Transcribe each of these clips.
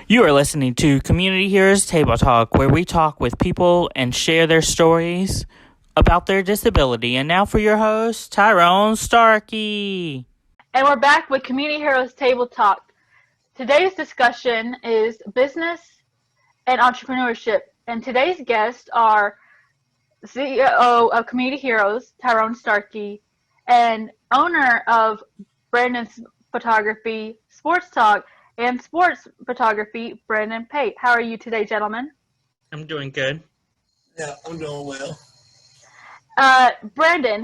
You are listening to Community Heroes Table Talk, where we talk with people and share their stories about their disability. And now for your host, Tyrone Starkie. And we're back with Community Heroes Table Talk. Today's discussion is business and entrepreneurship. And today's guests are CEO of Community Heroes, Tyrone Starkie, and owner of Brandon's Photography, Sports Talk, and Sports Photography, Brandon Pate. How are you today, gentlemen? I'm doing good. Yeah, I'm doing well. Brandon,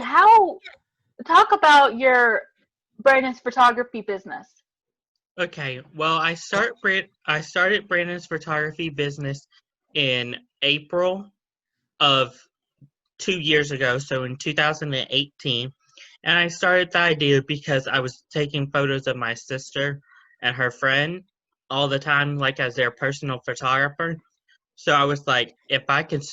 talk about your Brandon's photography business. Okay, well, I started Brandon's photography business in April of 2 years ago, so in 2018. And I started the idea because I was taking photos of my sister and her friend all the time, like as their personal photographer. So I was like, if I could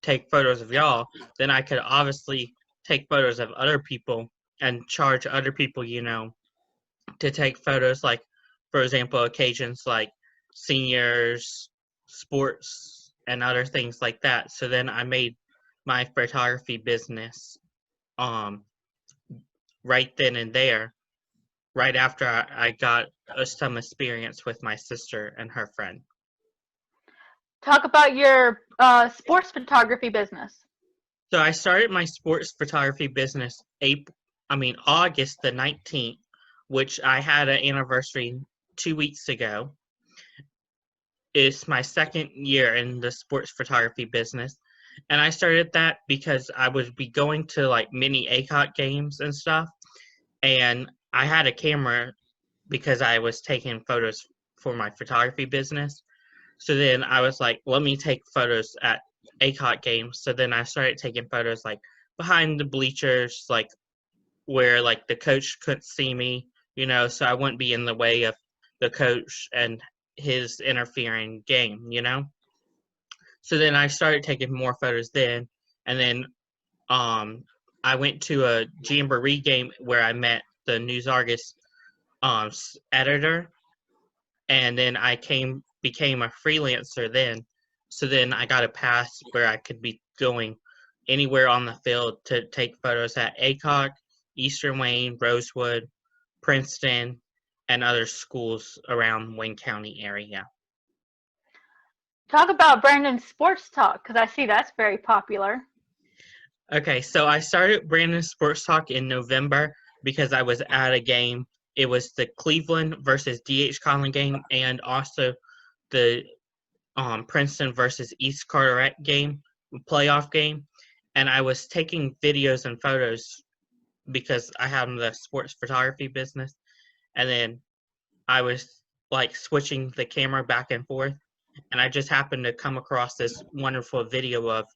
take photos of y'all, then I could obviously take photos of other people and charge other people, to take photos, like, for example, occasions like seniors, sports, and other things like that. So then I made my photography business um right then and there, right after I got some experience with my sister and her friend. Talk about your sports photography business. So I started my sports photography business August the 19th, which I had an anniversary 2 weeks ago. It's my second year in the sports photography business. And I started that because I would be going to like mini ACOT games and stuff. And I had a camera because I was taking photos for my photography business. So then I was like, let me take photos at ACOT games. So then I started taking photos like behind the bleachers, like where like the coach couldn't see me, so I wouldn't be in the way of the coach and his interfering game. So then I started taking more photos then, and then um I went to a jamboree game where I met the News Argus editor, and then I became a freelancer then. So then I got a pass where I could be going anywhere on the field to take photos at ACOG, Eastern Wayne, Rosewood, Princeton, and other schools around Wayne County area. Talk about Brandon's sports talk because I see that's very popular. Okay, so I started Brandon Sports Talk in November because I was at a game. It was the Cleveland versus DH Conley game, and also the Princeton versus East Carteret game, playoff game. And I was taking videos and photos because I have the sports photography business. And then I was like switching the camera back and forth. And I just happened to come across this wonderful video of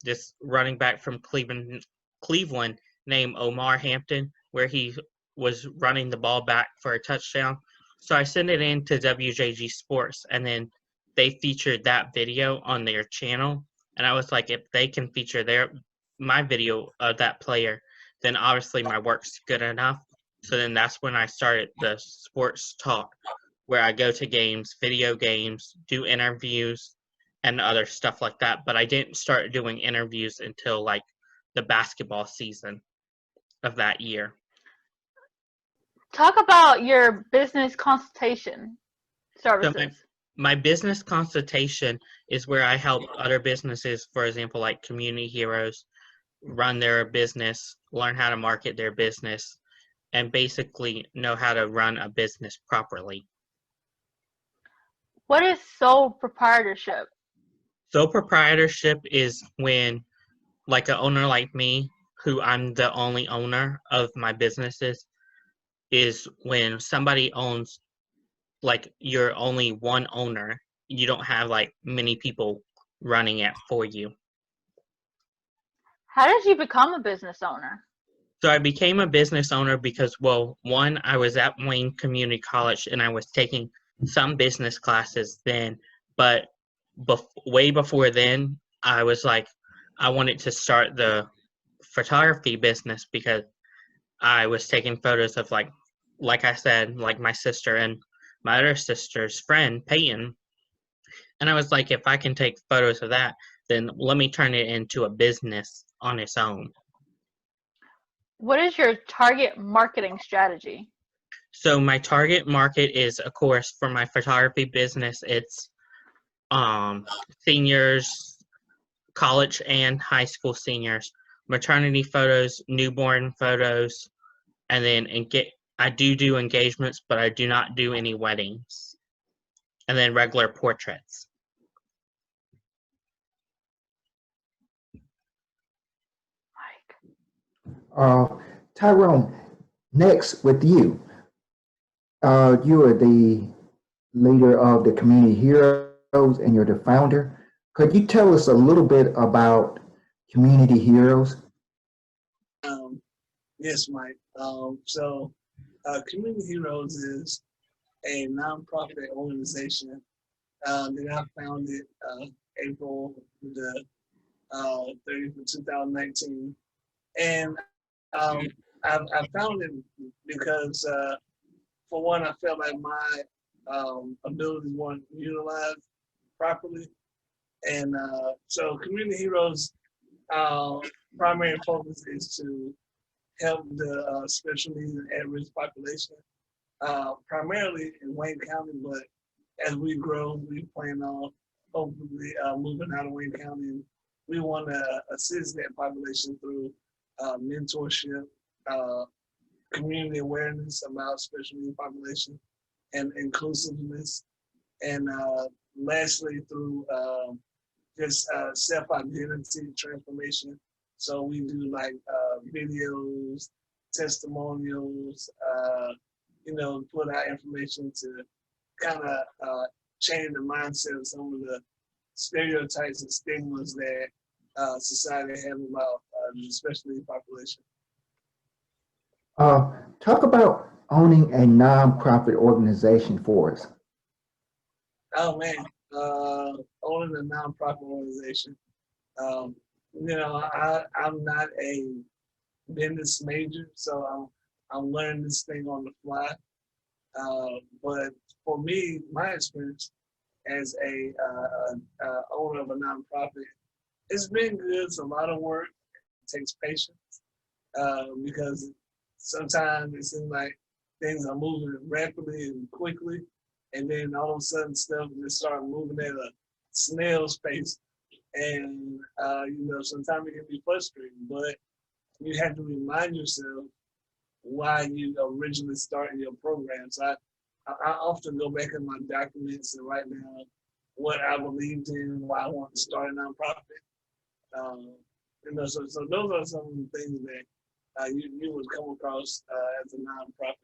this running back from Cleveland named Omar Hampton, where he was running the ball back for a touchdown. So I sent it in to WJG Sports, and then they featured that video on their channel. And I was like, if they can feature my video of that player, then obviously my work's good enough. So then that's when I started the sports talk, where I go to games, video games, do interviews, and other stuff like that. But I didn't start doing interviews until like the basketball season of that year. Talk about your business consultation So services. my business consultation is where I help other businesses, for example, like Community Heroes, run their business, learn how to market their business, and basically know how to run a business properly. What is sole proprietorship? Sole proprietorship is when, like an owner like me, who I'm the only owner of my businesses, is when somebody owns, like, you're only one owner. You don't have like many people running it for you. How did you become a business owner? So I became a business owner because, well, one, I was at Wayne Community College and I was taking some business classes then, but way before then, I was like, I wanted to start the photography business because I was taking photos of like I said, like my sister and my other sister's friend, Peyton. And I was like, if I can take photos of that, then let me turn it into a business on its own. What is your target marketing strategy? So my target market is, of course, for my photography business, it's seniors, college and high school seniors, maternity photos, newborn photos, and then I do engagements, but I do not do any weddings, and then regular portraits. Tyrone, next with you. You are the leader of the Community Heroes and you're the founder. Could you tell us a little bit about Community Heroes? Yes, Mike. Community Heroes is a nonprofit organization that I founded April the 30th of 2019. And I found it because, for one, I felt like my abilities weren't utilized properly. And so Community Heroes' primary focus is to help the special needs and at-risk population, primarily in Wayne County, but as we grow, we plan on hopefully moving out of Wayne County. And we want to assist that population through mentorship, community awareness about special needs population, and inclusiveness, and lastly through just self-identity transformation. So we do like videos, testimonials, put out information to kind of change the mindset of some of the stereotypes and stigmas that society has about the special needs population. Talk about owning a nonprofit organization for us. Oh man, owning a nonprofit organization. I'm not a business major, so I'm learning this thing on the fly. But for me, my experience as a owner of a nonprofit, it's been good. It's a lot of work. It takes patience because sometimes it seems like things are moving rapidly and quickly, and then all of a sudden stuff just start moving at a snail's pace. And sometimes it can be frustrating, but you have to remind yourself why you originally started your program. So I often go back in my documents and write down what I believed in, why I want to start a nonprofit. So those are some of the things that you would come across as a nonprofit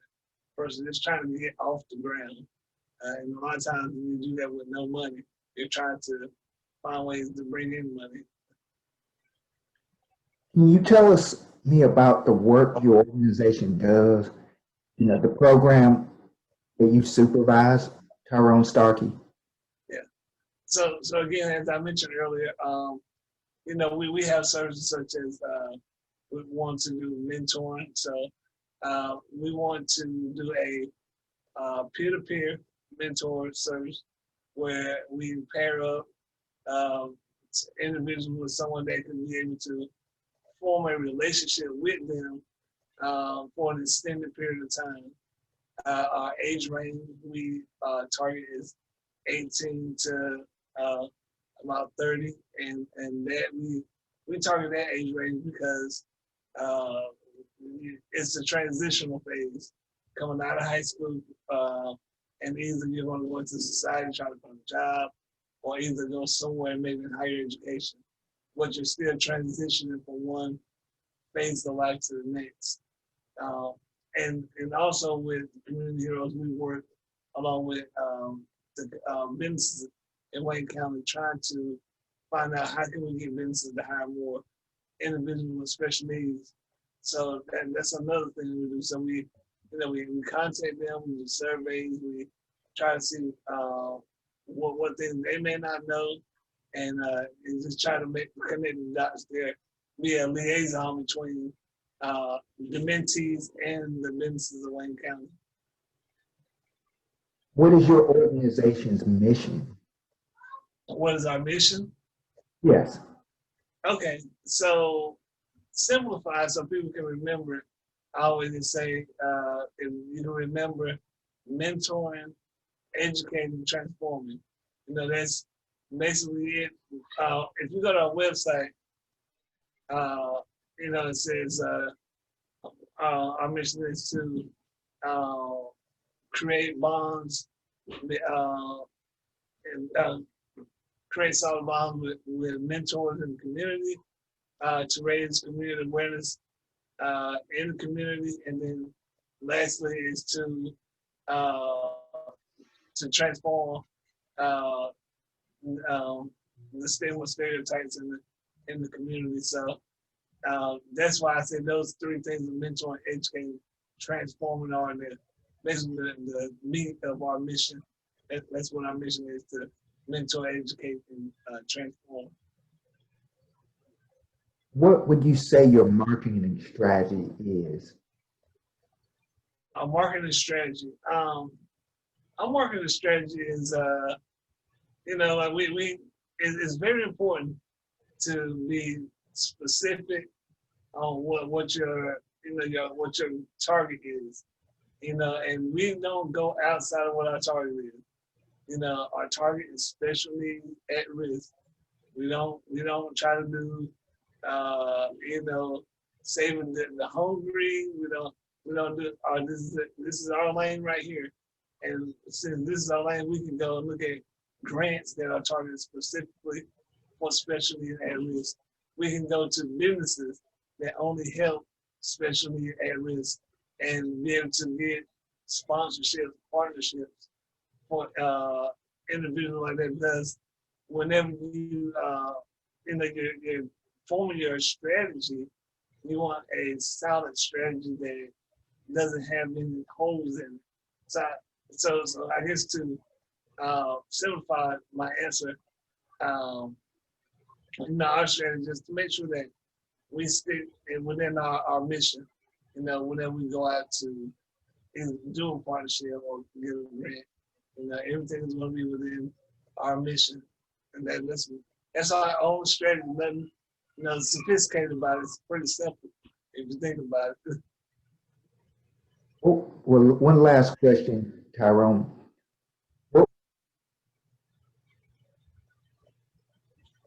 person just trying to get off the ground. And a lot of times when you do that with no money, you're trying to find ways to bring in money. Can you tell me about the work your organization does? The program that you supervise, Tyrone Starkie. Yeah. So again, as I mentioned earlier, we have services such as we want to do mentoring. So we want to do a peer-to-peer mentor service where we pair up individuals with someone that can be able to form a relationship with them for an extended period of time. Our age range we target is 18 to about 30, and that we target that age range because it's a transitional phase coming out of high school, and either you're going to go into society trying to find a job, or either go somewhere maybe in higher education, but you're still transitioning from one phase of life to the next. And also with Community Heroes, we work along with the businesses in Wayne County trying to find out how can we get businesses to hire more individuals with special needs. So that's another thing we do. So we contact them, we do surveys, we try to see what things they may not know, and just try to connect the dots there. Be a liaison between the mentees and the businesses of Wayne County. What is your organization's mission? What is our mission? Yes. Okay, so simplify so people can remember it. I always say, if you can remember mentoring, educating, transforming. That's basically it. If you go to our website, it says our mission is to create bonds, and create solid bonds with mentors in the community, to raise community awareness in the community, and then lastly is to transform uh, the stigma stereotypes in the community. So that's why I say those three things: mentoring, educating, transforming are basically the meat of our mission. That's what our mission is: to mentor, educate, and transform. What would you say your marketing strategy is? Our marketing strategy. Our marketing strategy is, like it's very important to be specific on what your what your target is, and we don't go outside of what our target is. Our target is special needs at risk. We don't try to do saving the hungry. We don't do this is our lane right here. And since this is our lane, we can go and look at grants that are targeted specifically for special needs at risk. We can go to businesses that only help special needs at risk and be able to get sponsorships, partnerships for individuals like that. Because whenever you're forming your strategy, you want a solid strategy that doesn't have any holes in it. So I guess to simplify my answer, our strategy is to make sure that we stick within our mission. Whenever we go out to do a partnership or get a grant, everything is going to be within our mission, and that's our own strategy. Nothing, sophisticated about it. It's pretty simple if you think about it. Oh, well, one last question, Tyrone.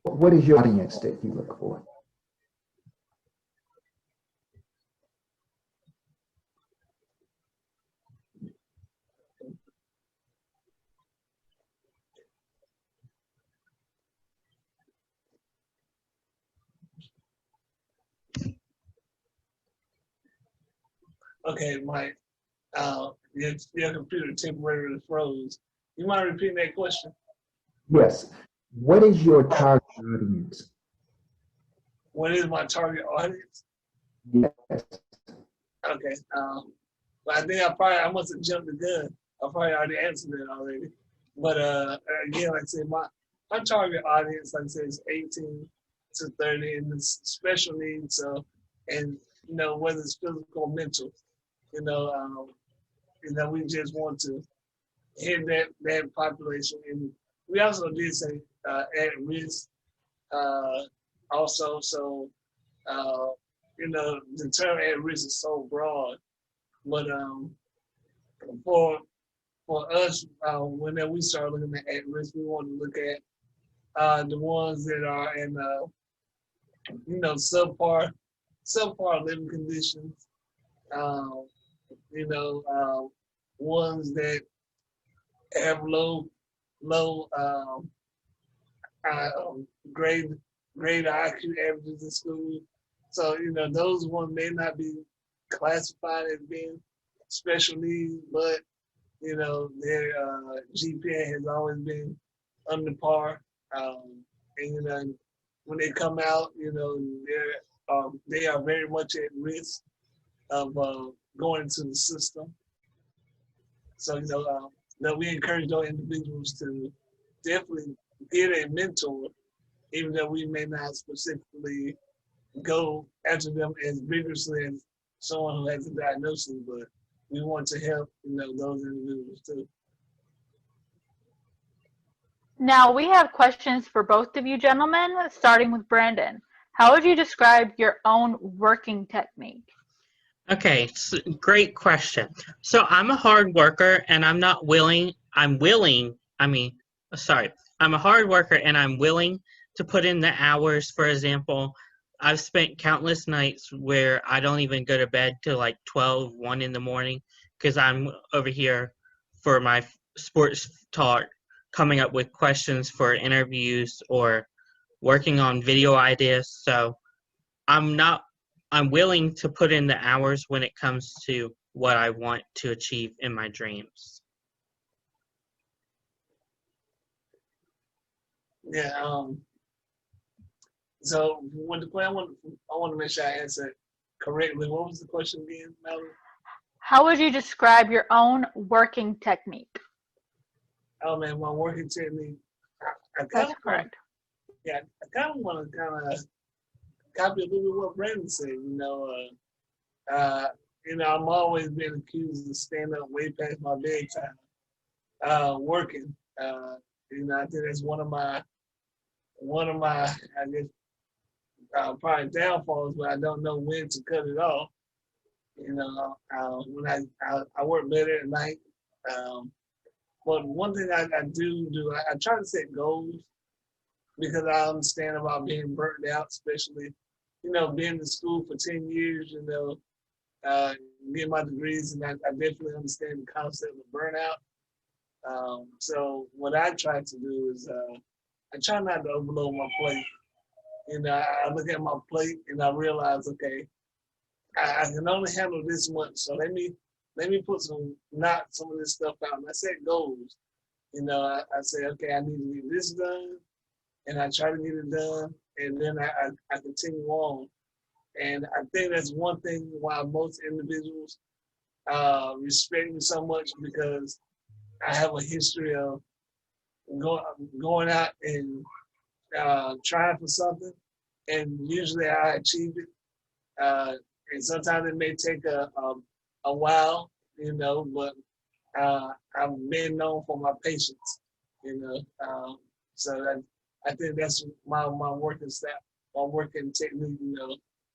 What is your audience that you look for? Okay, Mike, your computer temporarily froze. You mind repeating that question? Yes. What is your target audience? What is my target audience? Yes. Okay. But I think I must have jumped the gun. I probably already answered it already. But again, like I said, my target audience, like I said, is 18 to 30, and it's special needs. So, and whether it's physical or mental, we just want to hit that population. And we also did say at risk also. So the term at risk is so broad, but for us, whenever we start looking at risk, we want to look at the ones that are in subpar living conditions. Ones that have low grade IQ averages in school. So those ones may not be classified as being special needs, but their GPA has always been under par, and when they come out, they are very much at risk of going into the system. So we encourage those individuals to definitely get a mentor, even though we may not specifically go after them as vigorously as someone who has a diagnosis, but we want to help those individuals too. Now we have questions for both of you gentlemen, starting with Brandon. How would you describe your own working technique? Okay, great question. So I'm a hard worker and I'm not willing, I'm a hard worker and I'm willing to put in the hours. For example, I've spent countless nights where I don't even go to bed till like 12, 1 in the morning because I'm over here for my sports talk, coming up with questions for interviews or working on video ideas. So I'm not I'm willing to put in the hours when it comes to what I want to achieve in my dreams. Yeah. So when the question, I want to make sure I answer it correctly. What was the question again, Mallory? How would you describe your own working technique? Oh man, my working technique. I kind That's of correct. Yeah, I kind of want to copy a little bit what Brandon said. I'm always being accused of staying up way past my bedtime, working. I think that's one of my, I guess, probably downfalls, but I don't know when to cut it off. When I work better at night. But one thing I do, I try to set goals because I understand about being burnt out, especially, being in school for 10 years, getting my degrees, and I definitely understand the concept of burnout. So what I try to do is I try not to overload my plate. I look at my plate and I realize, okay, I can only handle this much. So let me put knock some of this stuff out. And I set goals. I say, okay, I need to get this done, and I try to get it done, and then I continue on. And I think that's one thing why most individuals respect me so much, because I have a history of going out and trying for something, and usually I achieve it. And sometimes it may take a while, but I've been known for my patience, so I think that's my working style, my working technique.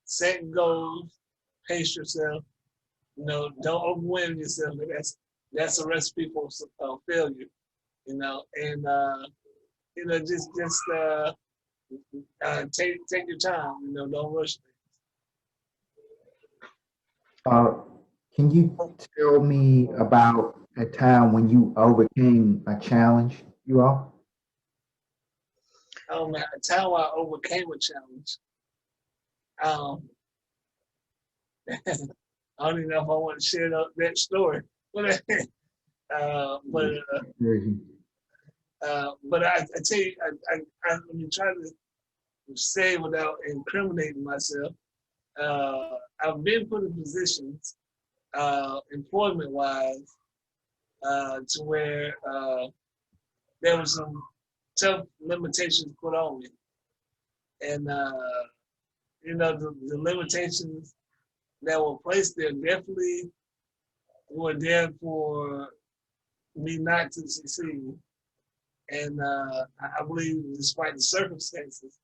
Set goals, pace yourself. Don't overwhelm yourself. That's a recipe for failure. And just take your time. Don't rush things. Can you tell me about a time when you overcame a challenge, you all? Oh man, a time I overcame a challenge. Um, I don't even know if I want to share that story, but I tell you, I'm trying to say without incriminating myself. I've been put in positions, employment-wise, to where there were some tough limitations put on me, and the limitations that were placed there definitely were there for me not to succeed. And I believe, despite the circumstances,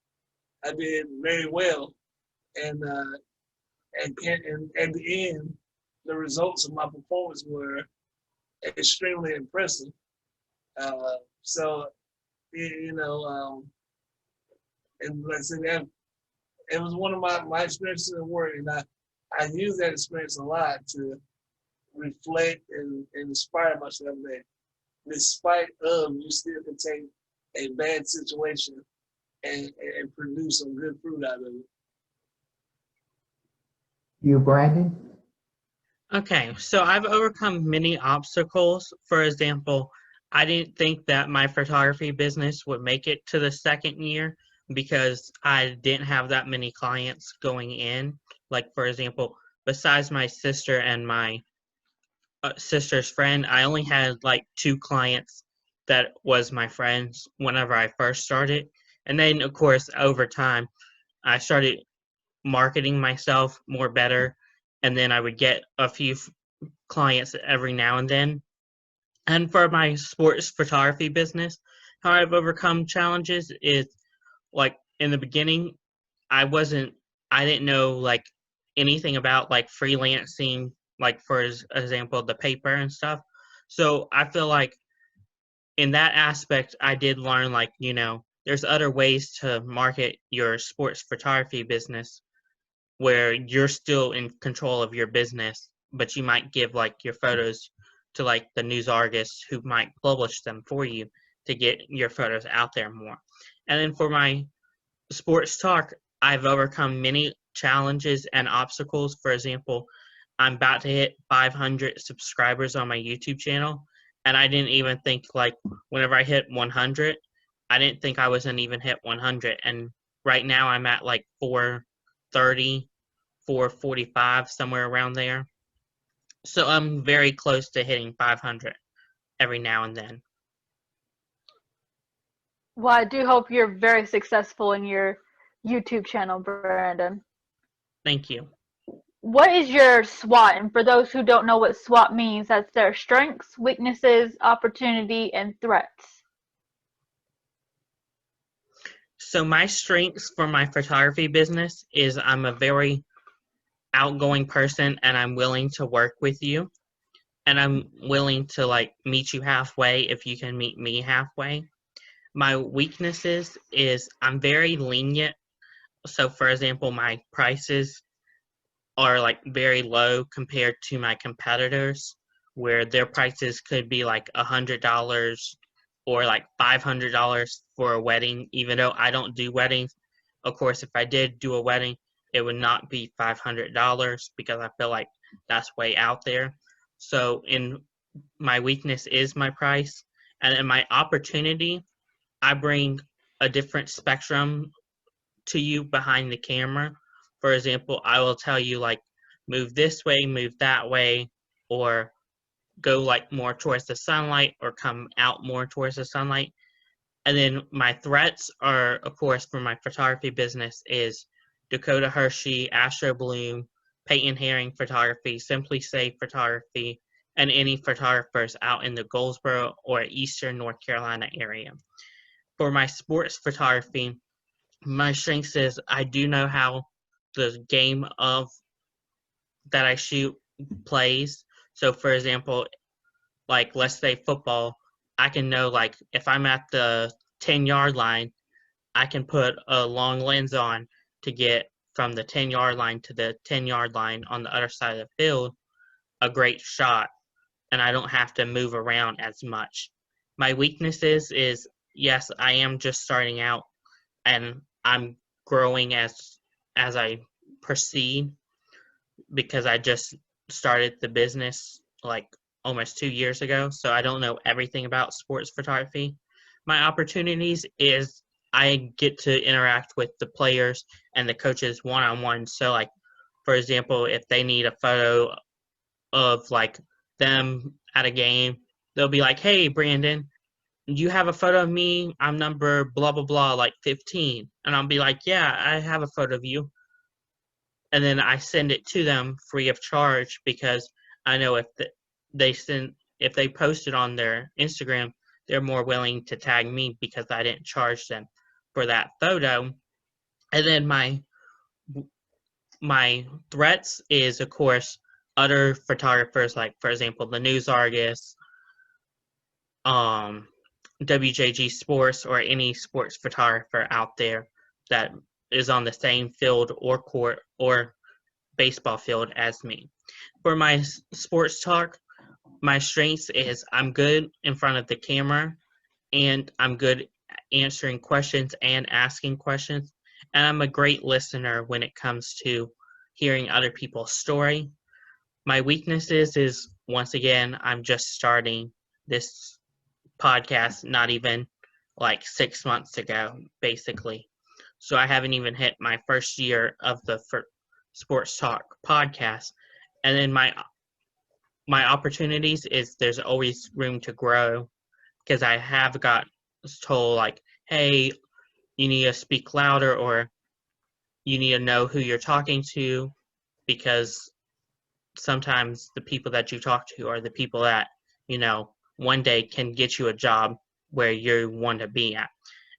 I did very well. And at the end, the results of my performance were extremely impressive. So, and like I said, it was one of my experiences in work, and I use that experience a lot to reflect and inspire myself that despite of, you still can take a bad situation and produce some good fruit out of it. You, Brandon? Okay, so I've overcome many obstacles. For example, I didn't think that my photography business would make it to the second year because I didn't have that many clients going in. Like, for example, besides my sister and my sister's friend, I only had like 2 clients that was my friends whenever I first started. And then, of course, over time, I started marketing myself more better, and then I would get a few clients every now and then. And for my sports photography business, how I've overcome challenges is like in the beginning, I didn't know like anything about like freelancing, like for example, the paper and stuff. So I feel like in that aspect, I did learn like, there's other ways to market your sports photography business where you're still in control of your business, but you might give like your photos to like the news artists who might publish them for you to get your photos out there more. And then for my sports talk, I've overcome many challenges and obstacles. For example, I'm about to hit 500 subscribers on my YouTube channel, and I didn't even think like whenever I hit 100, I didn't think I was gonna even hit 100. And right now I'm at like 430, 445, somewhere around there. So I'm very close to hitting 500 every now and then. Well, I do hope you're very successful in your YouTube channel, Brandon. Thank you. What is your SWOT? And for those who don't know what SWOT means, that's their strengths, weaknesses, opportunity, and threats. So my strengths for my photography business is I'm a very outgoing person and I'm willing to work with you. And I'm willing to like meet you halfway if you can meet me halfway. My weaknesses is I'm very lenient. So for example, my prices are like very low compared to my competitors, where their prices could be like $100 or like $500 for a wedding, even though I don't do weddings. Of course, if I did do a wedding, it would not be $500 because I feel like that's way out there. So in my weakness is my price, and in my opportunity, I bring a different spectrum to you behind the camera. For example, I will tell you like move this way, move that way, or go like more towards the sunlight or come out more towards the sunlight. And then my threats are, of course, for my photography business is Dakota Hershey, Astro Bloom, Peyton Herring Photography, Simply Safe Photography, and any photographers out in the Goldsboro or Eastern North Carolina area. For my sports photography, my strength is I do know how the game of that I shoot plays. So for example, like let's say football, I can know like if I'm at the 10-yard line, I can put a long lens on to get from the 10-yard line to the 10-yard line on the other side of the field, a great shot, and I don't have to move around as much. My weaknesses is yes, I am just starting out and I'm growing as I proceed because I just started the business like almost 2 years ago, so I don't know everything about sports photography. My opportunities is I get to interact with the players and the coaches one-on-one. So like for example, if they need a photo of like them at a game, they'll be like, "Hey, Brandon, you have a photo of me? I'm number blah blah blah, like 15." And I'll be like, "Yeah, I have a photo of you." And then I send it to them free of charge because I know if they post it on their Instagram, they're more willing to tag me because I didn't charge them for that photo. And then my threats is of course other photographers, like for example the news artists, WJG Sports, or any sports photographer out there that is on the same field or court or baseball field as me. For my sports talk, my strengths is I'm good in front of the camera and I'm good answering questions and asking questions, and I'm a great listener when it comes to hearing other people's story. My weaknesses is once again I'm just starting this podcast not even like 6 months ago, basically. So I haven't even hit my first year of the Sports Talk podcast. And then my opportunities is there's always room to grow because I have got told like, hey, you need to speak louder or you need to know who you're talking to because sometimes the people that you talk to are the people that, one day can get you a job where you want to be at.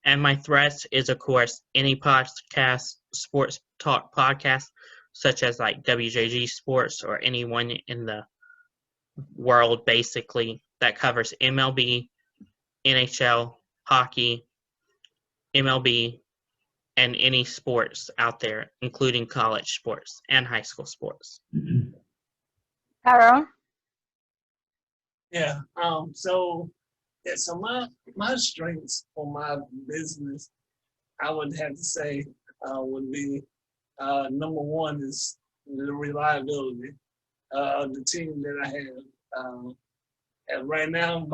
And my threats is, of course, any podcast, sports talk podcast, such as like WJG Sports or anyone in the world, basically, that covers MLB, NHL, hockey, MLB, and any sports out there, including college sports and high school sports. Tyrone? Yeah. So my strengths for my business, I would have to say, would be number one is the reliability of the team that I have. And right now,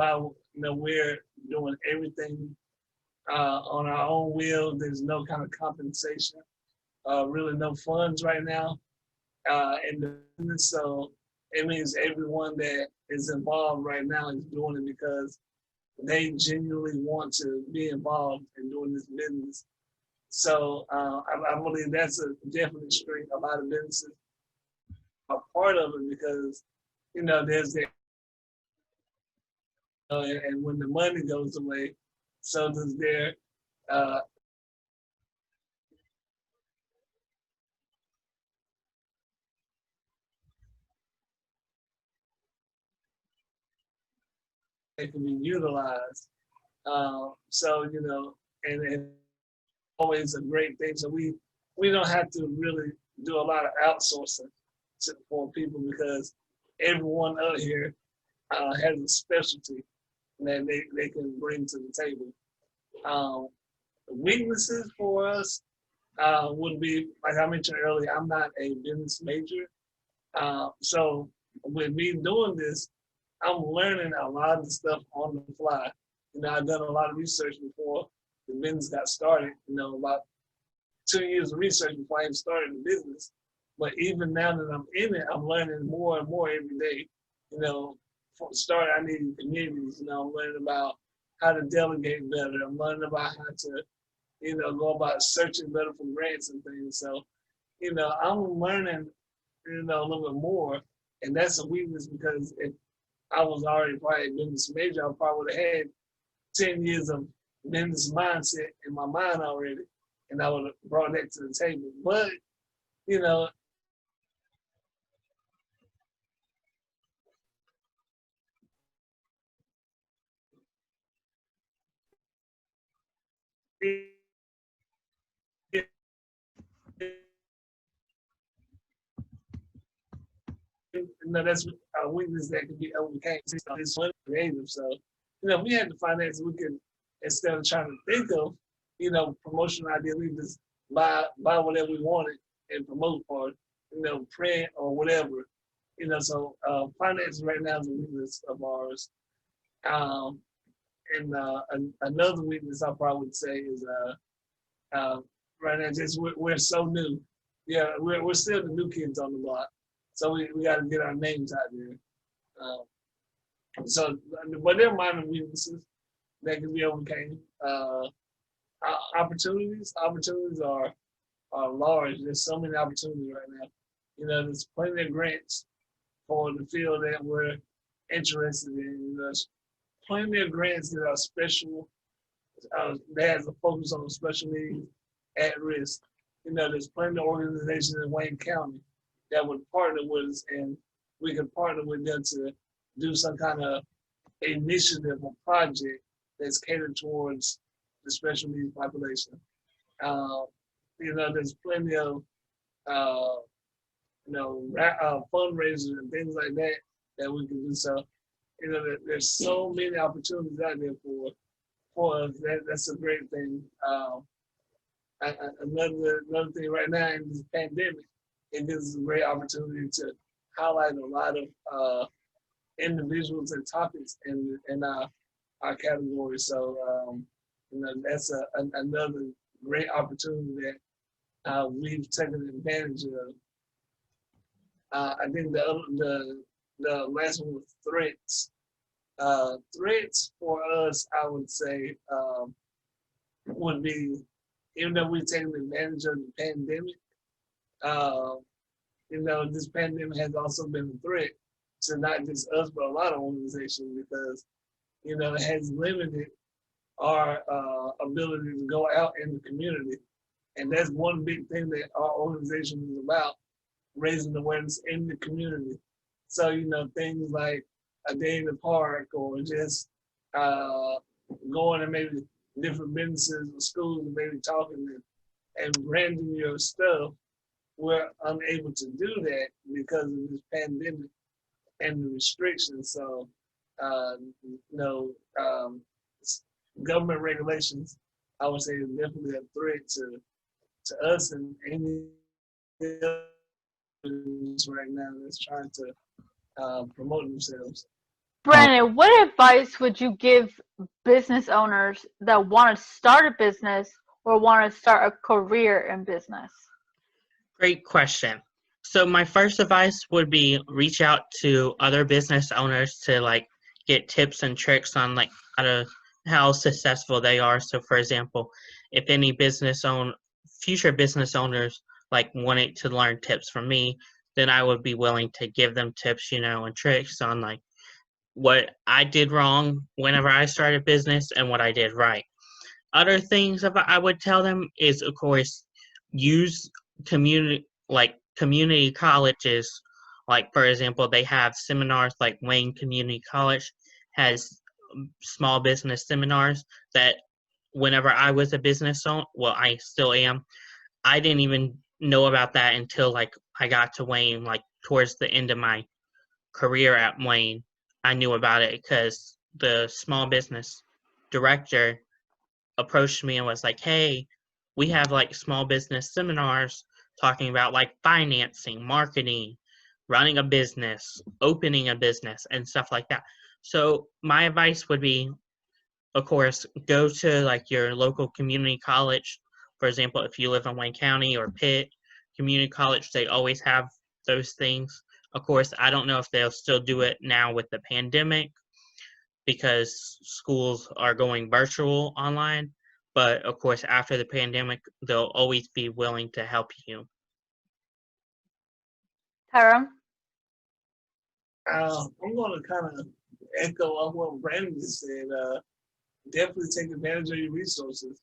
we're doing everything on our own will. There's no kind of compensation, really no funds right now in the business. So it means everyone that is involved right now is doing it because they genuinely want to be involved in doing this business. So I believe that's a definite strength. A lot of businesses are part of it because, there's the and when the money goes away, so does their they can be utilized. And always a great thing. So we don't have to really do a lot of outsourcing for people because everyone out here has a specialty that they can bring to the table. Weaknesses for us would be, like I mentioned earlier, I'm not a business major. So with me doing this, I'm learning a lot of the stuff on the fly. I've done a lot of research before the business got started, about 2 years of research before I even started the business. But even now that I'm in it, I'm learning more and more every day. For start, I need communities. I'm learning about how to delegate better. I'm learning about how to, go about searching better for grants and things. So, I'm learning, a little bit more. And that's a weakness because if I was already probably a business major, I probably would have had 10 years of business mindset in my mind already, and I would have brought that to the table. But, that's a weakness that can be overcame. It's creative. So, if we had the finances, we could, instead of trying to think of, promotional ideas, we just buy whatever we wanted and promote for, print or whatever. So finance right now is a weakness of ours. Another weakness I probably would say is right now just we're so new. Yeah, we're still the new kids on the block. So we got to get our names out there. But they're minor weaknesses that can be overcome. Opportunities are large. There's so many opportunities right now. There's plenty of grants for the field that we're interested in. There's plenty of grants that are special, that has a focus on special needs at risk. There's plenty of organizations in Wayne County that would partner with us, and we could partner with them to do some kind of initiative or project that's catered towards the special needs population. There's plenty of fundraisers and things like that we can do. So, there's so many opportunities out there for us. That's a great thing. Another thing right now in this pandemic, it gives us a great opportunity to highlight a lot of individuals and topics in our category. So, that's another great opportunity that we've taken advantage of. I think the last one was threats. Threats for us, I would say, would be, even though we've taken advantage of the pandemic, this pandemic has also been a threat to not just us, but a lot of organizations because, it has limited our ability to go out in the community. And that's one big thing that our organization is about, raising awareness in the community. So, things like a day in the park, or just going to maybe different businesses or schools and maybe talking and branding your stuff. We're unable to do that because of this pandemic and the restrictions. So, government regulations, I would say, is definitely a threat to us and any right now that's trying to promote themselves. Brandon, what advice would you give business owners that want to start a business or want to start a career in business? Great question. So my first advice would be reach out to other business owners to get tips and tricks on how successful they are. So for example, if any future business owners wanted to learn tips from me, then I would be willing to give them tips, and tricks on what I did wrong whenever I started business and what I did right. Other things I would tell them is, of course, use community colleges. Like, for example, they have seminars like Wayne Community College has small business seminars that whenever I was a business owner, well, I still am, I didn't even know about that until I got to Wayne, towards the end of my career at Wayne. I knew about it because the small business director approached me and was like, hey, we have small business seminars talking about financing, marketing, running a business, opening a business, and stuff like that. So my advice would be, of course, go to your local community college. For example, if you live in Wayne County or Pitt Community College, they always have those things. Of course, I don't know if they'll still do it now with the pandemic because schools are going virtual online. But of course, after the pandemic, they'll always be willing to help you. Tyrone? I'm going to kind of echo on what Brandon just said. Definitely take advantage of your resources.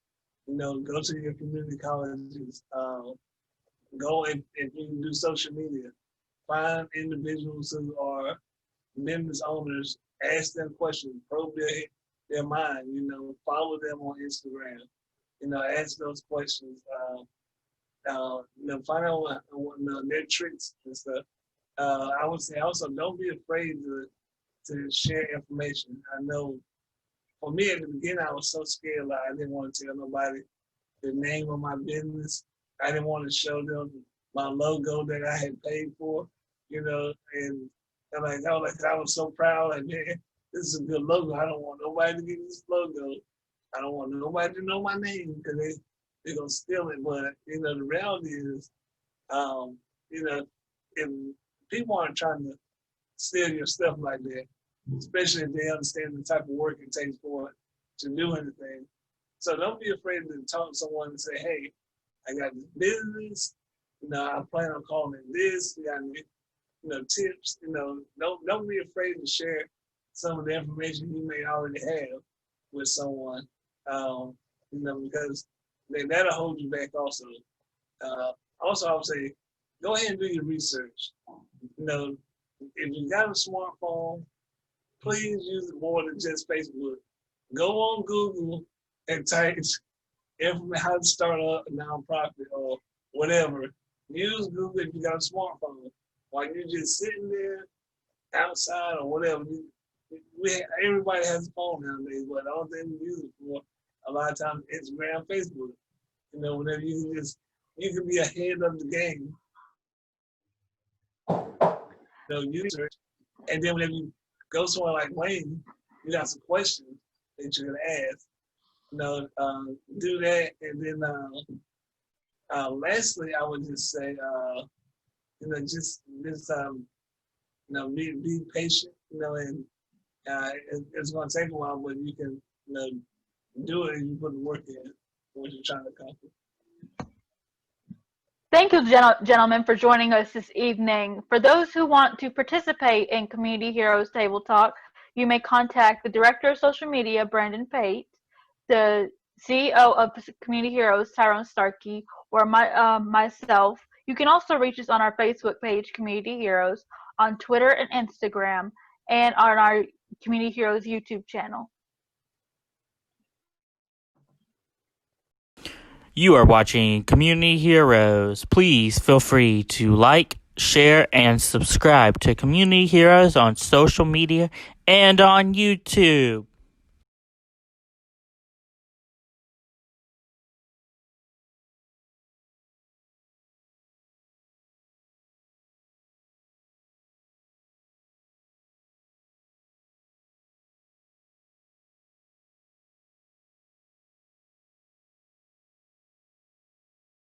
Go to your community colleges. Go if you can do social media. Find individuals who are business owners. Ask them questions. Probe their mind. Follow them on Instagram. Ask those questions. Find out what their tricks and stuff. I would say also don't be afraid to share information. I know for me at the beginning, I was so scared. I didn't want to tell nobody the name of my business. I didn't want to show them my logo that I had paid for, and I was so proud. Man, this is a good logo. I don't want nobody to get this logo. I don't want nobody to know my name because they're going to steal it. But, the reality is, if people aren't trying to steal your stuff like that, especially if they understand the type of work it takes for it to do anything. So don't be afraid to talk to someone and say, hey, I got this business, I plan on calling it this, you got any, tips, don't be afraid to share some of the information you may already have with someone, because that'll hold you back also. Also, I would say, go ahead and do your research. If you got a smartphone, please use it more than just Facebook. Go on Google and type how to start a nonprofit or whatever. Use Google if you got a smartphone. While you're just sitting there outside or whatever. Everybody has a phone nowadays, but the only thing we use it for a lot of times Instagram, Facebook. Whenever you can be ahead of the game. You research, and then whenever you go somewhere like Wayne, you got some questions that you're gonna ask. Do that, and then lastly, I would just say, be patient. And it's gonna take a while, but you can, do it and you put the work in what you're trying to accomplish. Thank you, gentlemen, for joining us this evening. For those who want to participate in Community Heroes Table Talk, you may contact the Director of Social Media, Brandon Pate, the CEO of Community Heroes, Tyrone Starkie, or myself. You can also reach us on our Facebook page, Community Heroes, on Twitter and Instagram, and on our Community Heroes YouTube channel. You are watching Community Heroes. Please feel free to like, share, and subscribe to Community Heroes on social media and on YouTube.